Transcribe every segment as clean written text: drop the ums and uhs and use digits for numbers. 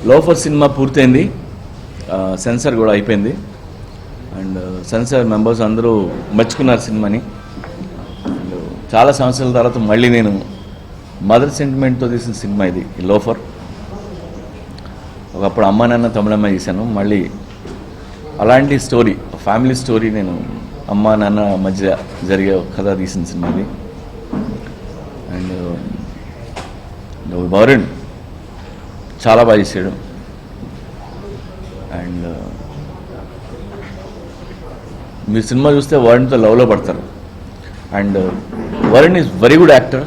Loafer cinema పూర్తయింది, censor కూడా అయిపోయింది. అండ్ సెన్సార్ మెంబర్స్ అందరూ మెచ్చుకున్నారు సినిమాని. చాలా సంవత్సరాల తర్వాత మళ్ళీ నేను మదర్ సెంటిమెంట్తో తీసిన సినిమా ఇది లోఫర్. ఒకప్పుడు అమ్మ నాన్న తమిళమ్మ తీశాను, మళ్ళీ అలాంటి స్టోరీ, ఫ్యామిలీ స్టోరీ, నేను అమ్మ నాన్న మధ్య జరిగే కథ తీసిన సినిమా ఇది. అండ్ వరుణ్ చాలా బాగా చేశాడు. అండ్ మీరు సినిమా చూస్తే వరుణ్తో లవ్లో పడతారు. And Varun is very good actor.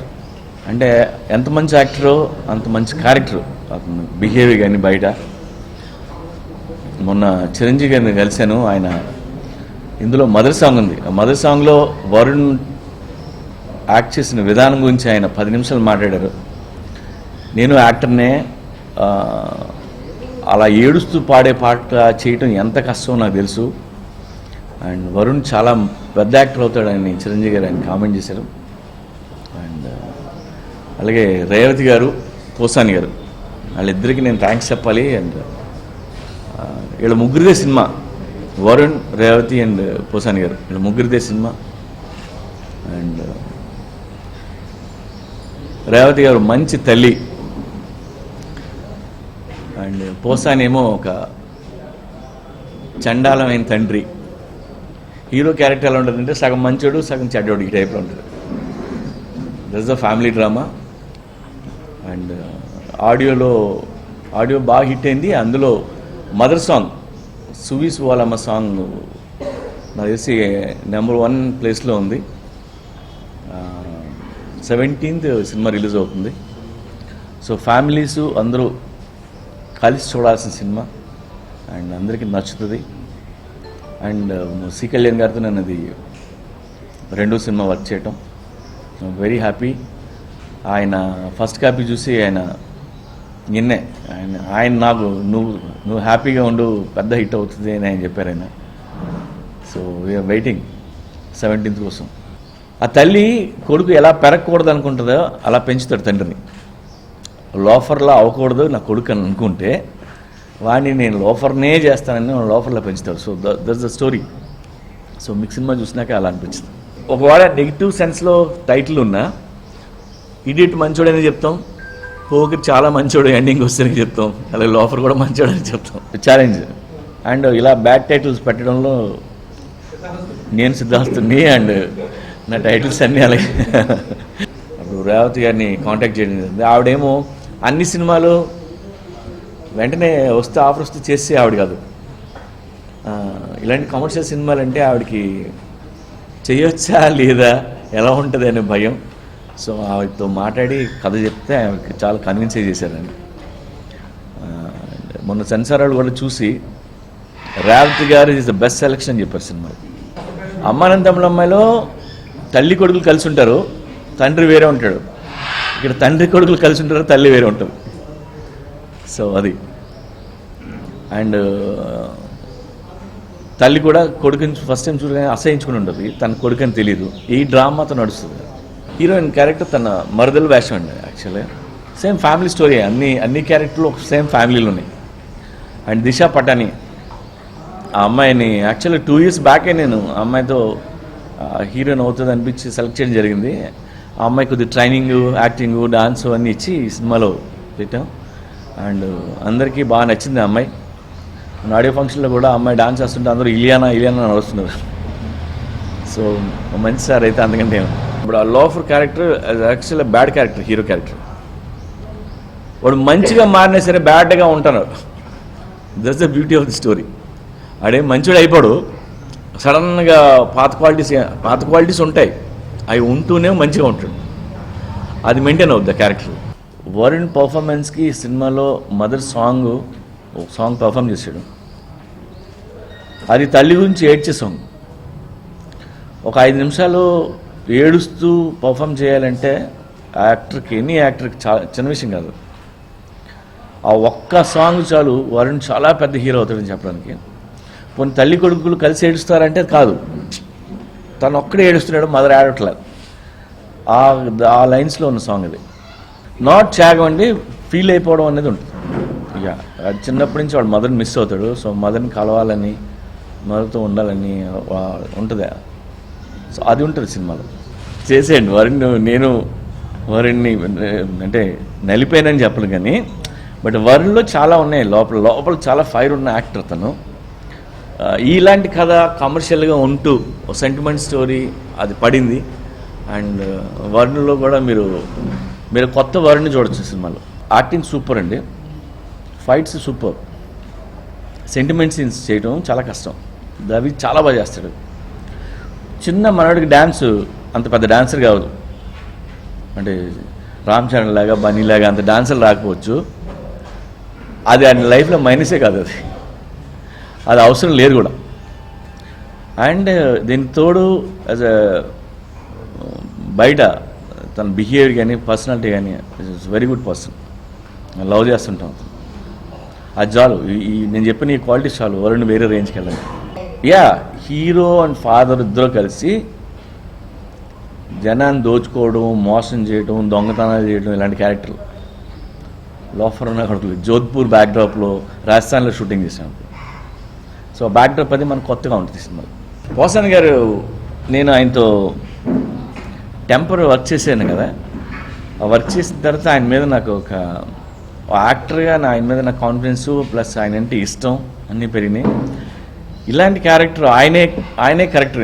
అంటే ఎంత మంచి యాక్టరో అంత మంచి క్యారెక్టర్ అతను బిహేవియర్ కానీ బయట. మొన్న చిరంజీవి గారిని కలిశాను, ఆయన ఇందులో మదర్ సాంగ్ ఉంది. ఆ మదర్ సాంగ్లో వరుణ్ యాక్ట్ చేసిన విధానం గురించి ఆయన 10 నిమిషాలు మాట్లాడారు. నేను యాక్టర్నే, అలా ఏడుస్తూ పాడే పాట చేయటం ఎంత కష్టమో నాకు తెలుసు. అండ్ వరుణ్ చాలా పెద్ద యాక్టర్ అవుతాడని చిరంజీవి గారు ఆయన కామెంట్ చేశారు. అండ్ అలాగే రేవతి గారు, పోసాని గారు, వాళ్ళిద్దరికీ నేను థ్యాంక్స్ చెప్పాలి. అండ్ వీళ్ళ ముగ్గురిదే సినిమా, వరుణ్, రేవతి అండ్ పోసాని గారు, వీళ్ళ ముగ్గురిదే సినిమా. అండ్ రేవతి గారు మంచి తల్లి, అండ్ పోసాని ఏమో ఒక చండాలమైన తండ్రి. హీరో క్యారెక్టర్ ఎలా ఉంటుందంటే సగం మంచోడు సగం చెడ్డోడు, ఈ టైప్లో ఉంటుంది. That's the family drama. And audio బాగా హిట్ అయింది. అందులో మదర్ సాంగ్, సువి సువాలమ్మ సాంగ్ నాకు తెలిసి నెంబర్ 1 ప్లేస్లో ఉంది. 17th సినిమా రిలీజ్ అవుతుంది. సో ఫ్యామిలీస్ అందరూ కలిసి చూడాల్సిన సినిమా అండ్ అందరికీ నచ్చుతుంది. అండ్ సి కళ్యాణ్ గారితో నేను అది 2వ సినిమా వర్క్ చేయటం వెరీ హ్యాపీ. ఆయన ఫస్ట్ కాపీ చూసి ఆయన నాకు నువ్వు హ్యాపీగా ఉండు, పెద్ద హిట్ అవుతుంది అని ఆయన చెప్పారు ఆయన. సో వీఆర్ వెయిటింగ్ 17th కోసం. ఆ తల్లి కొడుకు ఎలా పెరగకూడదు అనుకుంటుందో అలా పెంచుతాడు తండ్రిని. లోఫర్లా అవ్వకూడదు నా కొడుకు అని అనుకుంటే వాడిని నేను లోఫర్నే చేస్తానని లోఫర్లా పెంచుతాడు. So that's the story. So మీకు సినిమా చూసినాక అలా అనిపించింది. ఒకవేళ నెగిటివ్ సెన్స్లో టైటిల్ ఉన్నా ఇడియట్ మంచోడని చెప్తాం, పోకిరి చాలా మంచోడు ఎండింగ్ వస్తేనే చెప్తాం, అలాగే లోఫర్ కూడా మంచోడని చెప్తాం. ఛాలెంజ్. అండ్ ఇలా బ్యాడ్ టైటిల్స్ పెట్టడంలో నేను సిద్ధాస్తుని. అండ్ నా టైటిల్స్ అన్నీ అలాగే. అప్పుడు రేవతి గారిని కాంటాక్ట్ చేయడం జరిగింది. ఆవిడేమో అన్ని సినిమాలు వెంటనే వస్తే ఆఫర్ వస్తే చేస్తే ఆవిడ కాదు. ఇలాంటి కమర్షియల్ సినిమాలు అంటే ఆవిడకి చేయొచ్చా లేదా, ఎలా ఉంటుంది అనే భయం. సో ఆవిడతో మాట్లాడి కథ చెప్తే ఆవిడకి చాలా కన్విన్స్ చేశారండి. మొన్న సెన్సార్ వాళ్ళు కూడా చూసి రేవతి గారు ఈజ్ ద బెస్ట్ సెలెక్షన్ చెప్పారు సినిమాలో. అమ్మానంద తమిళమ్మాయిలో తల్లి కొడుకులు కలిసి ఉంటారు, తండ్రి వేరే ఉంటాడు. ఇక్కడ తండ్రి కొడుకులు కలిసి ఉంటారు, తల్లి వేరే ఉంటుంది. సో అది. అండ్ తల్లి కూడా కొడుకుని ఫస్ట్ టైం చూడగానే అసహించుకుని ఉంటుంది, తన కొడుకు అని తెలియదు. ఈ డ్రామాతో నడుస్తుంది. హీరోయిన్ క్యారెక్టర్ తన మరదలు వేషం అండి. యాక్చువల్గా సేమ్ ఫ్యామిలీ స్టోరీ, అన్ని క్యారెక్టర్లు సేమ్ ఫ్యామిలీలో ఉన్నాయి. అండ్ దిశా పటాని, ఆ అమ్మాయిని యాక్చువల్గా 2 years బ్యాకే నేను ఆ అమ్మాయితో హీరోయిన్ అవుతుంది అనిపించి సెలెక్ట్ చేయడం జరిగింది. ఆ అమ్మాయి కొద్ది ట్రైనింగ్, యాక్టింగ్, డాన్స్ అన్నీ ఇచ్చి ఈ సినిమాలో పెట్టాం. అండ్ అందరికీ బాగా నచ్చింది ఆ అమ్మాయి. ఆడియో ఫంక్షన్లో కూడా అమ్మాయి డాన్స్ చేస్తుంటే అందరూ ఇలియానా నడుస్తున్నారు. సో మంచి సార్ అయితే అందుకంటే ఇప్పుడు ఆ లోఫర్ క్యారెక్టర్ యాక్చువల్గా బ్యాడ్ క్యారెక్టర్, హీరో క్యారెక్టర్. వాడు మంచిగా మారినా సరే బ్యాడ్గా ఉంటాడు. That's the beauty of the story. ఆడే మంచివాడు అయిపోడు, సడన్గా పాత క్వాలిటీస్ ఉంటాయి, అవి ఉంటూనే మంచిగా ఉంటాడు. అది మెయింటైన్ అవుద్ది క్యారెక్టర్. వరుణ్ పర్ఫార్మెన్స్కి సినిమాలో మదర్ సాంగ్ పర్ఫామ్ చేశాడు. అది తల్లి గురించి ఏడ్చే సాంగ్. ఒక 5 నిమిషాలు ఏడుస్తూ పర్ఫామ్ చేయాలంటే ఎనీ యాక్టర్కి చాలా చిన్న విషయం కాదు. ఆ ఒక్క సాంగ్ చాలు వరుణ్ చాలా పెద్ద హీరో అవుతాడని చెప్పడానికి. కొన్ని తల్లి కొడుకులు కలిసి ఏడుస్తారంటే కాదు, తను ఒక్కడే ఏడుస్తున్నాడు, మదర్ ఏడట్లేదు. ఆ లైన్స్లో ఉన్న సాంగ్ అది. నాట్ త్యాగం అండి, ఫీల్ అయిపోవడం అనేది ఉంటుంది. యా అది చిన్నప్పటి నుంచి వాడు మదర్ని మిస్ అవుతాడు. సో మదర్ని కలవాలని, మదర్తో ఉండాలని ఉంటుంది. సో అది ఉంటుంది సినిమాలో. చేసేయండి నేను వరుణ్ణి అంటే నలిపోయానని చెప్పను కానీ, బట్ వరుణ్లో చాలా ఉన్నాయి, లోపల చాలా ఫైర్ ఉన్న యాక్టర్ తను. ఇలాంటి కథ కమర్షియల్గా ఉంటూ సెంటిమెంట్ స్టోరీ అది పడింది. అండ్ వరుణ్లో కూడా మీరు కొత్త వరుణ్ని చూడొచ్చు సినిమాలో. యాక్టింగ్ సూపర్ అండి, ఫైట్స్ సూపర్, సెంటిమెంట్ సీన్స్ చేయడం చాలా కష్టం. అవి చాలా బాగా చేస్తాడు. చిన్న మనవాడికి డ్యాన్స్ అంత పెద్ద డాన్సర్ కాదు, అంటే రామ్ చరణ్ లాగా బన్నీ లాగా అంత డాన్సర్ రాకపోవచ్చు. అది ఆయన లైఫ్లో మైనసే కాదు, అది అవసరం లేదు కూడా. అండ్ దీనికి తోడు యాజ్ అ బయట తన బిహేవియర్ కానీ పర్సనాలిటీ కానీ it's very good person. Love చేస్తుంటాం. అది చాలు, నేను చెప్పిన ఈ క్వాలిటీ చాలు వరుణ్ వేరే రేంజ్కి వెళ్ళండి. యా హీరో అండ్ ఫాదర్ ఇద్దరు కలిసి జనాన్ని దోచుకోవడం, మోసం చేయడం, దొంగతనాలు చేయడం ఇలాంటి క్యారెక్టర్లు. లోఫర్ ఉన్న కొడుకులు జోధ్పూర్ బ్యాక్డ్రాప్లో రాజస్థాన్లో షూటింగ్ చేసాం. సో బ్యాక్డ్రాప్ అది మనకు కొత్తగా ఉంటుంది సినిమాలో. పోసాని గారు నేను ఆయనతో టెంపర్ వర్క్ చేశాను కదా, ఆ వర్క్ చేసిన తర్వాత ఆయన మీద నాకు ఒక యాక్టర్గా ఆయన మీద నాకు కాన్ఫిడెన్స్ ప్లస్ ఆయన అంటే ఇష్టం అన్నీ పెరిగినాయి. ఇలాంటి క్యారెక్టర్ ఆయనే కరెక్టర్.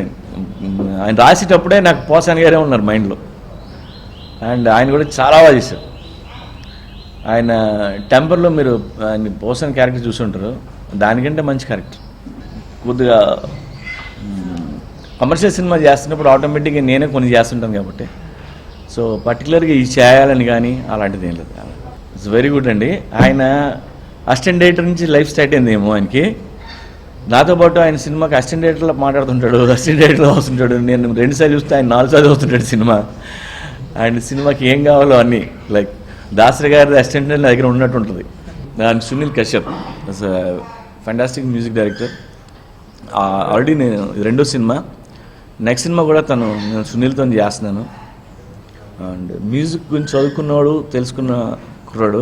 ఆయన రాసేటప్పుడే నాకు పోసాని గారే ఉన్నారు మైండ్లో. అండ్ ఆయన కూడా చాలా బాగా చేశారు. ఆయన టెంపర్లో మీరు ఆయన పోసాని క్యారెక్టర్ చూసి ఉంటారు, దానికంటే మంచి క్యారెక్టర్. కొద్దిగా కమర్షియల్ సినిమా చేస్తున్నప్పుడు ఆటోమేటిక్గా నేనే కొన్ని చేస్తుంటాను కాబట్టి, సో పర్టికులర్గా ఇది చేయాలని కానీ అలాంటిది ఏం లేదు. ఇట్స్ వెరీ గుడ్ అండి. ఆయన అసిస్టెంట్ డైరెక్టర్ నుంచి లైఫ్ స్టార్ట్ అయిందేమో ఆయనకి. నాతో పాటు ఆయన సినిమాకి అసిస్టెంట్ డైరెక్టర్లో మాట్లాడుతుంటాడు, అసిస్టెంట్ డైరెక్టర్లో వస్తుంటాడు. నేను 2 సార్లు చూస్తే ఆయన 4 సార్లు వస్తుంటాడు సినిమా. ఆయన సినిమాకి ఏం కావాలో అన్నీ లైక్ దాసరి గారి అసిస్టెంట్ నా దగ్గర ఉన్నట్టు ఉంటుంది. ఆయన Sunil Kashyap fantastic music director. Already నేను 2వ సినిమా, నెక్స్ట్ సినిమా కూడా నేను సునీల్తో చేస్తున్నాను. అండ్ మ్యూజిక్ గురించి చదువుకున్నాడు, తెలుసుకున్న కుర్రాడు.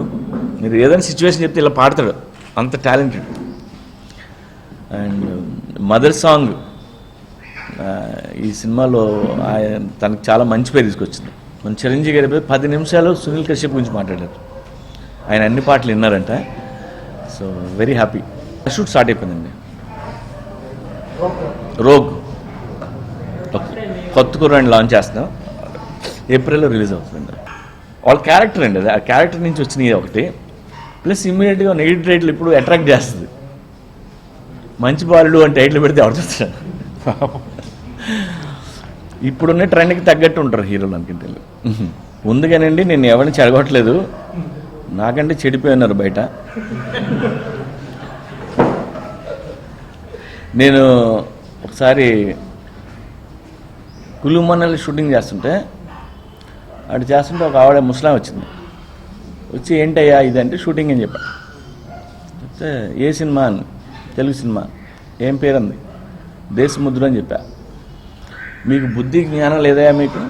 మీరు ఏదైనా సిచ్యువేషన్ చెప్తే ఇలా పాడతాడు, అంత టాలెంటెడ్. అండ్ మదర్ సాంగ్ ఈ సినిమాలో తనకు చాలా మంచి పేరు తీసుకొచ్చింది. మన చిరంజీవి గారి 10 నిమిషాలు సునీల్ కశ్యప్ గురించి మాట్లాడారు. ఆయన అన్ని పాటలు విన్నారంట. So very happy. Shoot start అయిపోయిందండి. రోగ్ కొత్త కుర్రాడిని లాంచ్ చేస్తున్నాం, ఏప్రిల్లో రిలీజ్ అవుతుంది. వాళ్ళ క్యారెక్టర్ అండి అది, ఆ క్యారెక్టర్ నుంచి వచ్చినాయి ఒకటి. ప్లస్ ఇమ్మీడియట్గా నెగిటివ్ టైటిల్ ఇప్పుడు అట్రాక్ట్ చేస్తుంది. మంచి బాలుడు అని టైటిల్ పెడితే ఎవరు చూస్తాడు? ఇప్పుడున్న ట్రెండ్కి తగ్గట్టు ఉంటారు హీరోలు అనుకుంటే. ముందుగానండి నేను ఎవరిని చెడగొట్టలేదు, నాకంటే చెడిపోయి ఉన్నారు బయట. నేను ఒకసారి కులు మనాలి షూటింగ్ చేస్తుంటే ఒక ఆవిడ ముస్లాం వచ్చింది. వచ్చి ఏంటయ్యా ఇదంటే షూటింగ్ అని చెప్పా. చెప్తే ఏ సినిమా అని, తెలుగు సినిమా. ఏం పేరుంది? దేశముద్ర అని చెప్పా. మీకు బుద్ధి జ్ఞానం లేదా మీకు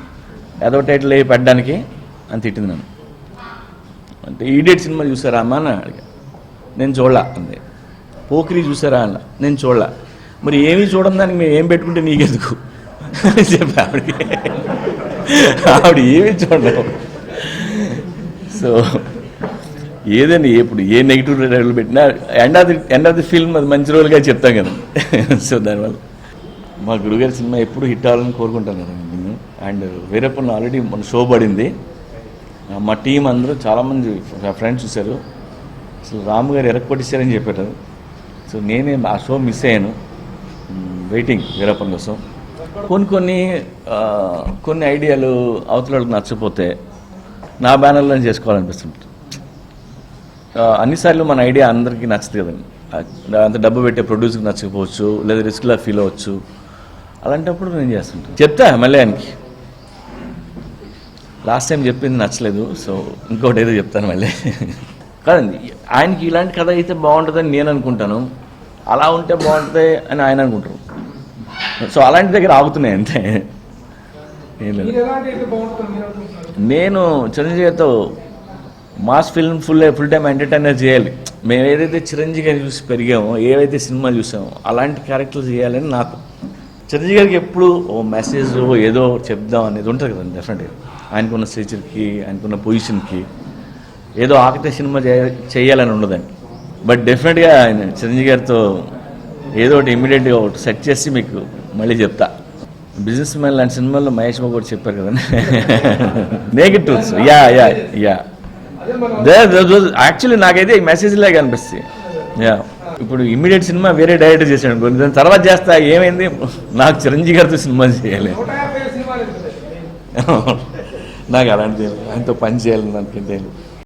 ఏదో టైటిల్ అయ్యి పెట్టడానికి అని తిట్టింది నన్ను. అంటే ఈడియట్ సినిమా చూసారా అమ్మా అని అడిగా. నేను చూడలా అంది. పోకిరి చూసారా అన్న. నేను చూడలా. మరి ఏమీ చూడడం దానికి మేము ఏం పెట్టుకుంటే నీకెందుకు అని చెప్పా ఆవిడకి. ఆవిడ ఏమీ చూడలేవు. సో ఏదండి ఇప్పుడు ఏ నెగిటివ్ టైటిల్ పెట్టినా ఎండ్ ఆఫ్ ది ఫిల్మ్ అది మంచి రోజులుగా చెప్తాం కదా. సో దానివల్ల మా గురుగారి సినిమా ఎప్పుడు హిట్ అవ్వాలని కోరుకుంటాను కదా నేను. అండ్ వీరప్పన్ ఆల్రెడీ మన షో పడింది. మా టీం అందరూ చాలామంది ఫ్రెండ్స్ చూశారు. అసలు రాము గారు ఎరక్కొట్టిస్తారని చెప్పారు. సో నేనే ఆ షో మిస్ అయ్యాను, వెయిటింగ్ వీరప్పన్ కోసం. కొన్ని ఐడియాలు అవతలకు నచ్చపోతే నా బ్యానర్లో చేసుకోవాలనిపిస్తుంటుంది. అన్నిసార్లు మన ఐడియా అందరికీ నచ్చదు కదండి. అంత డబ్బు పెట్టే ప్రొడ్యూసర్కి నచ్చకపోవచ్చు, లేదా రిస్క్లా ఫీల్ అవ్వచ్చు. అలాంటప్పుడు నేను చేస్తుంటాను. చెప్తా మళ్ళీ ఆయనకి, లాస్ట్ టైం చెప్పింది నచ్చలేదు, సో ఇంకోటి ఏదో చెప్తాను మళ్ళీ. కాదండి, ఆయనకి ఇలాంటి కథ అయితే బాగుంటుందని నేను అనుకుంటాను, అలా ఉంటే బాగుంటుంది అని ఆయన అనుకుంటారు. సో అలాంటి దగ్గర ఆగుతున్నాయి అంతే. ఏం లేదు. నేను చిరంజీవితో mass film full time entertainer చేయాలి. మేము ఏదైతే చిరంజీవి గారిని చూసి పెరిగామో, ఏవైతే సినిమాలు చూసామో అలాంటి క్యారెక్టర్లు చేయాలని నాకు. చిరంజీవి గారికి ఎప్పుడు ఓ మెసేజ్ ఏదో చెప్దాం అనేది ఉంటుంది కదండి. డెఫినెట్గా ఆయనకున్న స్టేచర్కి, ఆయనకున్న పొజిషన్కి ఏదో ఆకటే సినిమా చేయాలని ఉండదండి. బట్ డెఫినెట్గా ఆయన చిరంజీవి గారితో ఏదో ఒకటి ఇమీడియట్గా ఒకటి సెట్ చేసి మీకు మళ్ళీ చెప్తా. బిజినెస్ మ్యాన్ లాంటి సినిమాల్లో మహేష్ బాబు కూడా చెప్పారు కదండి, naked truths. Yeah yeah yeah actually నాకైతే ఈ మెసేజ్ లాగా అనిపిస్తుంది. యా ఇప్పుడు ఇమ్మీడియట్ సినిమా వేరే డైరెక్టర్ చేశాడు, కొన్ని దాని తర్వాత చేస్తా ఏమైంది, నాకు చిరంజీవి గారితో సినిమా చేయాలి, నాకు అలాంటిది ఆయనతో పని చేయాలని అనుకుంటే